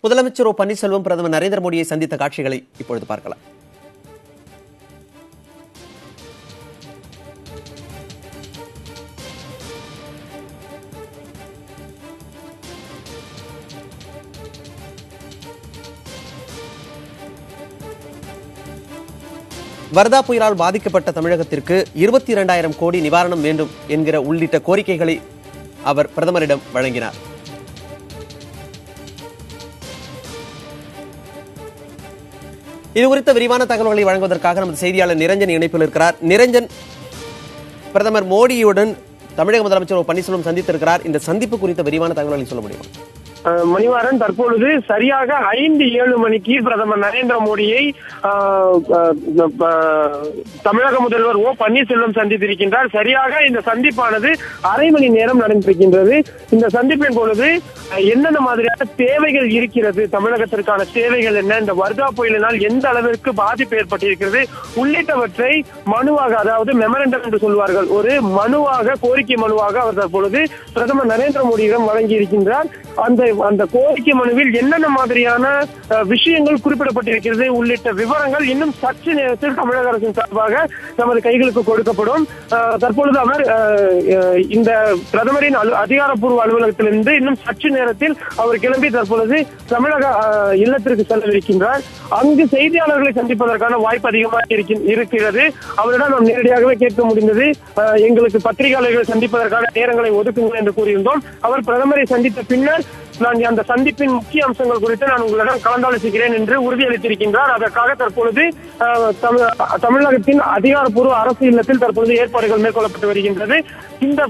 முதலமைச்சர் பன்னீர்செல்வம் பிரதமர் நரேந்திர மோடியை சந்தித்த காட்சிகளை இப்பொழுது பார்க்கலாம். வர்தா புயலால் பாதிக்கப்பட்ட தமிழகத்திற்கு 22,000 கோடி நிவாரணம் வேண்டும் என்கிற உள்ளிட்ட கோரிக்கைகளை அவர் பிரதமரிடம் வழங்கினார். இதுகுறித்த விரிவான தகவல்களை வழங்குவதற்காக நமது செய்தியாளர் நிரஞ்சன் இணைப்பில் இருக்கிறார். நிரஞ்சன், பிரதமர் மோடியுடன் தமிழக முதலமைச்சர் பன்னீர்செல்வம் சந்தித்திருக்கிறார். இந்த சந்திப்பு குறித்த விரிவான தகவல்களை சொல்ல முடியுமா? மணிவாரன், தற்பொழுது சரியாக 5-7 மணிக்கு பிரதமர் நரேந்திர மோடியை தமிழக முதல்வர் பன்னீர்செல்வம் சந்தித்திருக்கின்றார். சரியாக இந்த சந்திப்பானது அரை மணி நேரம் நடந்திருக்கின்றது. இந்த சந்திப்பின் பொழுது என்னென்ன மாதிரியான தேவைகள் இருக்கிறது, தமிழகத்திற்கான தேவைகள் என்ன, இந்த வர்தா புயலினால் எந்த அளவிற்கு பாதிப்பு ஏற்பட்டிருக்கிறது உள்ளிட்டவற்றை மனுவாக, அதாவது மெமரண்டம் என்று சொல்வார்கள், ஒரு மனுவாக, கோரிக்கை மனுவாக அவர் தற்பொழுது பிரதமர் நரேந்திர மோடியிடம் வழங்கி இருக்கின்றார். அந்த கோரிக்கை மனுவில் என்னென்ன மாதிரியான விஷயங்கள் குறிப்பிடப்பட்டிருக்கிறது உள்ளிட்ட விவரங்கள் இன்னும் சற்று நேரத்தில் தமிழக அரசின் சார்பாக நமது கைகளுக்கு கொடுக்கப்படும். தற்பொழுது அவர் இந்த பிரதமரின் அதிகாரப்பூர்வ அலுவலகத்திலிருந்து இன்னும் சற்று நேரத்தில் அவர் கிளம்பி தற்பொழுது தமிழக இல்லத்திற்கு செல்லவிருக்கின்றார். அங்கு செய்தியாளர்களை சந்திப்பதற்கான வாய்ப்பு அதிகமாக இருக்கிறது. அவரிடம் நாம் நேரடியாகவே கேட்க முடிந்தது, எங்களுக்கு பத்திரிகையாளர்களை சந்திப்பதற்கான நேரங்களை ஒதுக்குங்கள் என்று கூறியிருந்தோம். அவர் பிரதமரை சந்தித்த பின்னர் நான் அந்த சந்திப்பின் முக்கிய அம்சங்கள் குறித்து நான் உங்களிடம் கலந்தாலோசிக்கிறேன் என்று உறுதியளித்திருக்கின்றார். அதற்காக தற்பொழுது தமிழகத்தின் அதிகாரப்பூர்வ அரசு இல்லத்தில் தற்பொழுது ஏற்பாடுகள் மேற்கொள்ளப்பட்டு வருகின்றது. இந்த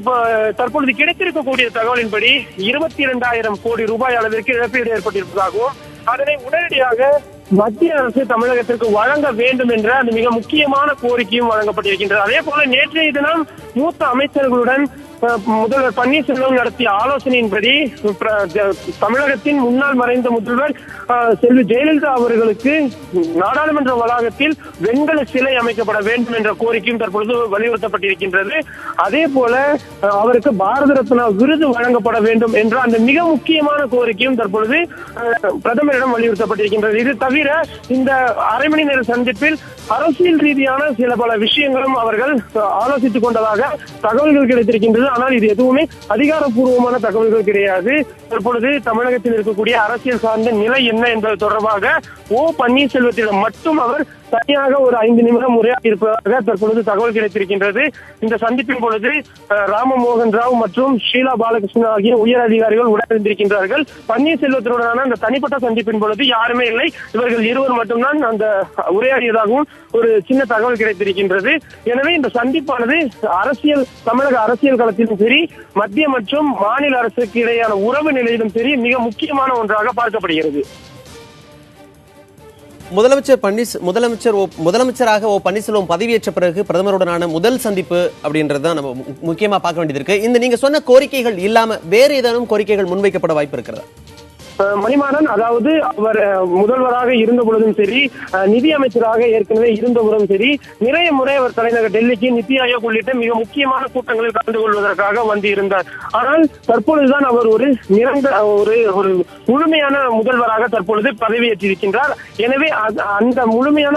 தற்பொழுது கிடைத்திருக்கக்கூடிய தகவலின்படி 22,000 கோடி ரூபாய் அளவிற்கு இழப்பீடு ஏற்பட்டிருப்பதாகவும் அதனை உடனடியாக மத்திய அரசு தமிழகத்திற்கு வழங்க வேண்டும் என்ற அந்த மிக முக்கியமான கோரிக்கையும் வழங்கப்பட்டிருக்கின்றது. அதே போல நேற்றைய தினம் மூத்த அமைச்சர்களுடன் முதல்வர் பன்னீர்செல்வம் நடத்திய ஆலோசனையின்படி தமிழகத்தின் முன்னாள் மறைந்த முதல்வர் செல்வி ஜெயலலிதா அவர்களுக்கு நாடாளுமன்ற வளாகத்தில் வெண்கல சிலை அமைக்கப்பட வேண்டும் என்ற கோரிக்கையும் தற்பொழுது வலியுறுத்தப்பட்டிருக்கின்றது. அதே போல அவருக்கு பாரத ரத்னா விருது வழங்கப்பட வேண்டும் என்ற அந்த மிக முக்கியமான கோரிக்கையும் தற்பொழுது பிரதமரிடம் வலியுறுத்தப்பட்டிருக்கின்றது. இது தவிர இந்த அரை மணி நேர சந்திப்பில் அரசியல் ரீதியான சில பல விஷயங்களும் அவர்கள் ஆலோசித்துக் கொண்டதாக தகவல்கள் கிடைத்திருக்கின்றது. ஆனால் இது எதுவுமே அதிகாரப்பூர்வமான தகவல்கள் கிடையாது. தற்பொழுது தமிழகத்தில் இருக்கக்கூடிய அரசியல் சார்ந்த நிலை என்ன என்பது தொடர்பாக பன்னீர்செல்வத்திடம் மட்டும் அவர் தனியாக ஒரு 5 நிமிடம் உரையாடி இருப்பதாக தற்பொழுது தகவல் கிடைத்திருக்கின்றது. இந்த சந்திப்பின் பொழுது ராமமோகன் ராவ் மற்றும் ஷீலா பாலகிருஷ்ணன் ஆகிய உயர் அதிகாரிகள் உடனிருக்கின்றார்கள். பன்னீர்செல்வத்தினுடனான அந்த தனிப்பட்ட சந்திப்பின் பொழுது யாருமே இல்லை, இவர்கள் இருவர் மட்டும்தான் அந்த உரையாடியதாகவும் ஒரு சின்ன தகவல் கிடைத்திருக்கின்றது. எனவே இந்த சந்திப்பானது தமிழக அரசியல் களத்திலும் சரி, மத்திய மற்றும் மாநில அரசுக்கு இடையான உறவு நிலையிலும் சரி மிக முக்கியமான ஒன்றாக பார்க்கப்படுகிறது. முதலமைச்சராக பன்னீர்செல்வம் பதவியேற்ற பிறகு பிரதமருடனான முதல் சந்திப்பு அப்படின்றத நம்ம முக்கியமா பார்க்க வேண்டியது இருக்கு. இந்த நீங்க சொன்ன கோரிக்கைகள் இல்லாம வேற ஏதேனும் கோரிக்கைகள் முன்வைக்கப்பட வாய்ப்பு இருக்கிறதா? மணிமாறன், அதாவது அவர் முதல்வராக இருந்த பொழுதும் சரி, நிதி அமைச்சராக ஏற்கனவே இருந்த பொழுதும் சரி, நிறைய முறை அவர் தலைநகர் டெல்லிக்கு நிதி ஆயோக் உள்ளிட்ட மிக முக்கியமான கூட்டங்களில் கலந்து கொள்வதற்காக வந்து இருந்தார். ஆனால் தற்பொழுதுதான் அவர் ஒரு முழுமையான முதல்வராக தற்பொழுது பதவியேற்றிருக்கின்றார். எனவே அந்த முழுமையான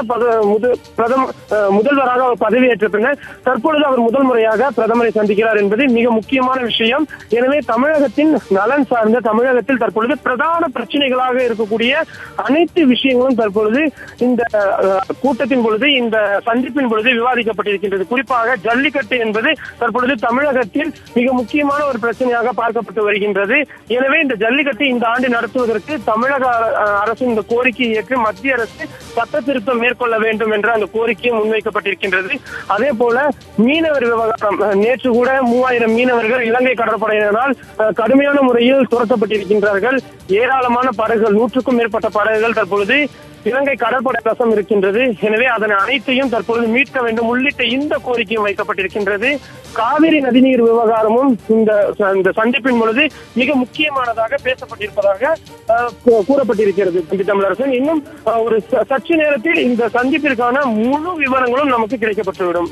முதல்வராக அவர் பதவியேற்ற பின்னர் தற்பொழுது அவர் முதல் முறையாக பிரதமரை சந்திக்கிறார் என்பது மிக முக்கியமான விஷயம். எனவே தமிழகத்தின் நலன் சார்ந்த, தமிழகத்தில் தற்பொழுது பிரதான பிரச்சனைகளாக இருக்கக்கூடிய அனைத்து விஷயங்களும் தற்பொழுது இந்த கூட்டத்தின் பொழுது, இந்த சந்திப்பின் பொழுது விவாதிக்கப்பட்டிருக்கின்றது. குறிப்பாக ஜல்லிக்கட்டு என்பது தற்பொழுது தமிழகத்தில் மிக முக்கியமான ஒரு பிரச்சனையாக பார்க்கப்பட்டு வருகின்றது. எனவே இந்த ஜல்லிக்கட்டு இந்த ஆண்டு நடத்துவதற்கு தமிழக அரசின் இந்த கோரிக்கையை ஏற்று மத்திய அரசு சட்ட திருத்தம் மேற்கொள்ள வேண்டும் என்ற அந்த கோரிக்கையும் முன்வைக்கப்பட்டிருக்கின்றது. அதே போல மீனவர் விவகாரம், நேற்று கூட 3000 மீனவர்கள் இலங்கை கடற்படையினரால் கடுமையான முறையில் துரத்தப்பட்டிருக்கின்றார்கள். ஏராளமான படகுகள், 100க்கும் மேற்பட்ட படகுகள் தற்பொழுது இலங்கை கடற்படை வசம் இருக்கின்றது. எனவே அதனை அனைத்தையும் தற்பொழுது மீட்க வேண்டும் உள்ளிட்ட இந்த கோரிக்கையும் வைக்கப்பட்டிருக்கின்றது. காவிரி நதிநீர் விவகாரமும் இந்த சந்திப்பின் பொழுது மிக முக்கியமானதாக பேசப்பட்டிருப்பதாக கூறப்பட்டிருக்கிறது. தமிழரசன், இன்னும் ஒரு சற்று நேரத்தில் இந்த சந்திப்பிற்கான முழு விவரங்களும் நமக்கு கிடைக்கப்பட்டுவிடும்.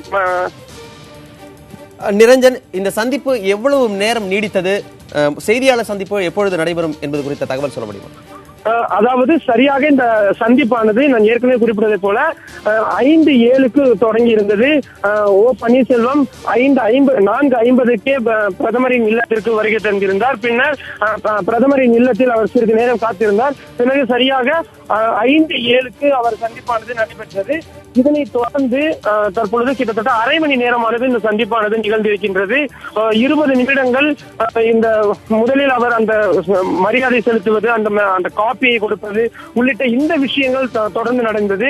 நிரஞ்சன், இந்த சந்திப்பு எவ்வளவு நேரம் நீடித்தது, செய்தியாளர் சந்திப்பு எப்பொழுது நடைபெறும் என்பது குறித்த தகவல் சொல்ல முடியுமா? அதாவது சரியாக இந்த சந்திப்பானது நான் ஏற்கனவே குறிப்பிட்டதை போல 5:07 தொடங்கி இருந்தது. ஓ பன்னீர்செல்வம் 4:50 பிரதமரின் இல்லத்திற்கு வருகை தந்திருந்தார். பின்னர் பிரதமரின் இல்லத்தில் அவர் சிறிது நேரம் காத்திருந்தார். பிறகு சரியாக 5:07 அவர் சந்திப்பானது நடைபெற்றது. இதனை தொடர்ந்து தற்பொழுது கிட்டத்தட்ட அரை மணி நேரமானது இந்த சந்திப்பானது நிகழ்ந்திருக்கின்றது. 20 நிமிடங்கள் இந்த முதலில் அவர் அந்த மரியாதை செலுத்துவது, அந்த காப்பியை கொடுப்பது உள்ளிட்ட இந்த விஷயங்கள் தொடர்ந்து நடந்தது.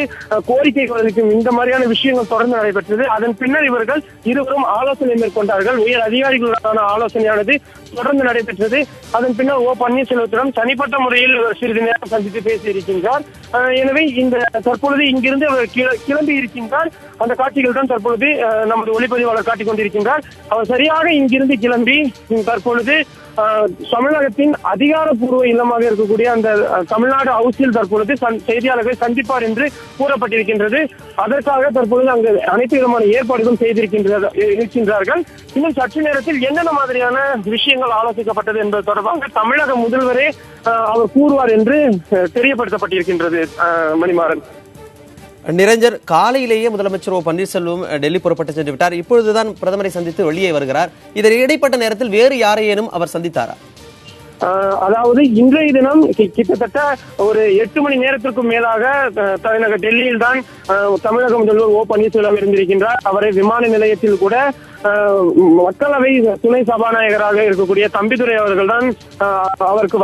கோரிக்கைகள் அளிக்கும் இந்த மாதிரியான விஷயங்கள் தொடர்ந்து நடைபெற்றது. அதன் பின்னர் இவர்கள் இருவரும் ஆலோசனை மேற்கொண்டார்கள். உயர் அதிகாரிகளுடனான ஆலோசனையானது தொடர்ந்து நடைபெற்றது. அதன் பின்னர் ஓ பன்னீர்செல்வத்திடம் தனிப்பட்ட முறையில் சிறிது நேரம் சந்தித்து பேசியிருக்கின்றார். எனவே இந்த தற்பொழுது இங்கிருந்து அவர் கிளம்பி இருக்கின்றார். அந்த காட்சிகள் தான் தற்பொழுது நமது ஒளிப்பதிவாளர் காட்டிக் கொண்டிருக்கின்றார். அவர் சரியாக இங்கிருந்து கிளம்பி தற்பொழுது தமிழகத்தின் அதிகாரப்பூர்வ இல்லமாக இருக்கக்கூடிய அந்த தமிழ்நாடு ஹவுஸில் தற்பொழுது செய்தியாளர்களை சந்திப்பார் என்று கூறப்பட்டிருக்கின்றது. அதற்காக தற்பொழுது அங்கு அனைத்து விதமான ஏற்பாடுகளும் செய்திருக்கின்றார்கள். இன்னும் சற்று நேரத்தில் என்னென்ன மாதிரியான விஷயங்கள் ஆலோசிக்கப்பட்டது என்பது தொடர்பாக தமிழக முதல்வரே அவர் கூறுவார் என்று தெரியப்படுத்தப்பட்டிருக்கின்றது. மணிமாறன், நிரஞ்சன், காலையிலேயே முதலமைச்சர் ஓ பன்னீர்செல்வம் டெல்லி புறப்பட்டு சென்று விட்டார். இப்பொழுதுதான் பிரதமரை சந்தித்து வெளியே வருகிறார். இதன் இடைப்பட்ட நேரத்தில் வேறு யாரையேனும் அவர் சந்தித்தாரா? அதாவது இன்றைய தினம் கிட்டத்தட்ட ஒரு 8 மணி நேரத்திற்கும் மேலாக தலைநகர் டெல்லியில் தான் தமிழக முதல்வர் ஓ பன்னீர்செல்வம் இருந்திருக்கின்றார். அவரை விமான நிலையத்தில் கூட மக்களவை துணை சபாநாயகராக இருக்கக்கூடிய தம்பிதுரை அவர்கள் தான் அவருக்கு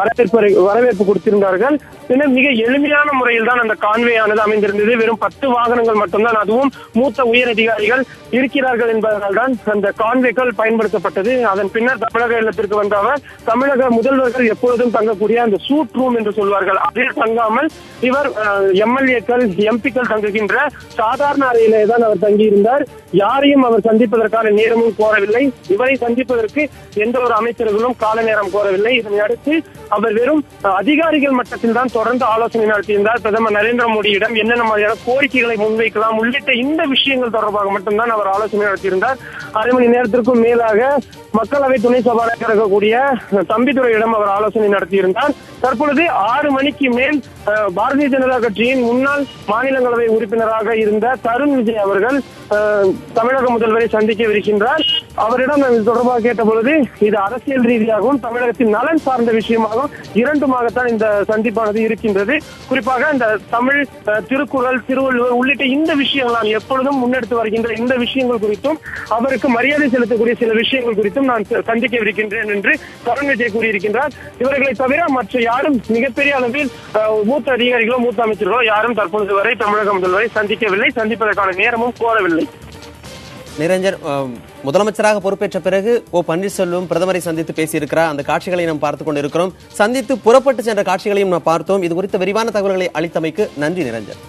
வரவேற்பு கொடுத்திருந்தார்கள். பின்னர் மிக எளிமையான முறையில் தான் அந்த கான்வே ஆனது அமைந்திருந்தது. வெறும் 10 வாகனங்கள் மட்டும்தான், அதுவும் மூத்த உயர் அதிகாரிகள் இருக்கிறார்கள் என்பதனால் தான் அந்த கான்வேக்கள் பயன்படுத்தப்பட்டது. அதன் பின்னர் தமிழக இல்லத்திற்கு வந்த அவர் தமிழக முதல்வர்கள் எப்பொழுதும் தங்கக்கூடிய அந்த சூட் ரூம் என்று சொல்வார்கள், அதில் தங்காமல் இவர் எம்எல்ஏக்கள் எம்பிக்கள் தங்குகின்ற சாதாரண அறையிலே தான் அவர் தங்கியிருந்தார். யாரையும் அவர் சந்திப்பதற்கான நேரமும் கோரவில்லை. இவரை சந்திப்பதற்கு எந்த ஒரு அமைச்சர்களும் கால நேரம் கோரவில்லை. இதனை அடுத்து அவர் வெறும் அதிகாரிகள் மட்டத்தில் தான் தொடர்ந்து ஆலோசனை நடத்தியிருந்தார். பிரதமர் நரேந்திர மோடியிடம் என்னென்ன மாதிரியான கோரிக்கைகளை முன்வைக்கலாம் உள்ளிட்ட இந்த விஷயங்கள் தொடர்பாக மட்டும்தான் அவர் ஆலோசனை நடத்தியிருந்தார். அரை மணி நேரத்திற்கும் மேலாக மக்களவை துணை சபாநாயகர் இருக்கக்கூடிய தம்பிதுரையிடம் அவர் ஆலோசனை நடத்தியிருந்தார். தற்பொழுது 6 மணிக்கு மேல் பாரதிய ஜனதா கட்சியின் முன்னாள் மாநிலங்களவை உறுப்பினராக இருந்த தருண் விஜய் அவர்கள் தமிழக முதல்வரை சந்திக்கவிருக்கின்றார். அவரிடம் இது தொடர்பாக கேட்டபொழுது இது அரசியல் ரீதியாகவும் தமிழகத்தின் நலன் சார்ந்த விஷயமாகவும் இரண்டுமாகத்தான் இந்த சந்திப்பானது இருக்கின்றது. குறிப்பாக இந்த தமிழ், திருக்குறள், திருவள்ளுவர் உள்ளிட்ட இந்த விஷயங்கள் நான் எப்பொழுதும் முன்னெடுத்து வருகின்ற இந்த விஷயங்கள் குறித்தும் அவருக்கு மரியாதை செலுத்தக்கூடிய சில விஷயங்கள் குறித்தும் நான் சந்திக்கவிருக்கின்றேன் என்று தருண் விஜய் கூறியிருக்கின்றார். இவர்களை தவிர மற்ற யாரும் மிகப்பெரிய அளவில் மூத்த அதிகாரிகளோ மூத்த அமைச்சர்களோ யாரும் தற்பொழுது வரை தமிழக முதல்வரை சந்திக்கவில்லை, சந்திப்பதற்கான நேரமும் கோரவில்லை. நிரஞ்சன், முதலமைச்சராக பொறுப்பேற்ற பிறகு ஓ பன்னீர்செல்வம் பிரதமரை சந்தித்து பேசியிருக்கிறார். அந்த காட்சிகளை நாம் பார்த்துக் கொண்டிருக்கிறோம். சந்தித்து புறப்பட்டு சென்ற காட்சிகளையும் நாம் பார்த்தோம். இது குறித்த விரிவான தகவல்களை அளித்தமைக்கு நன்றி நிரஞ்சன்.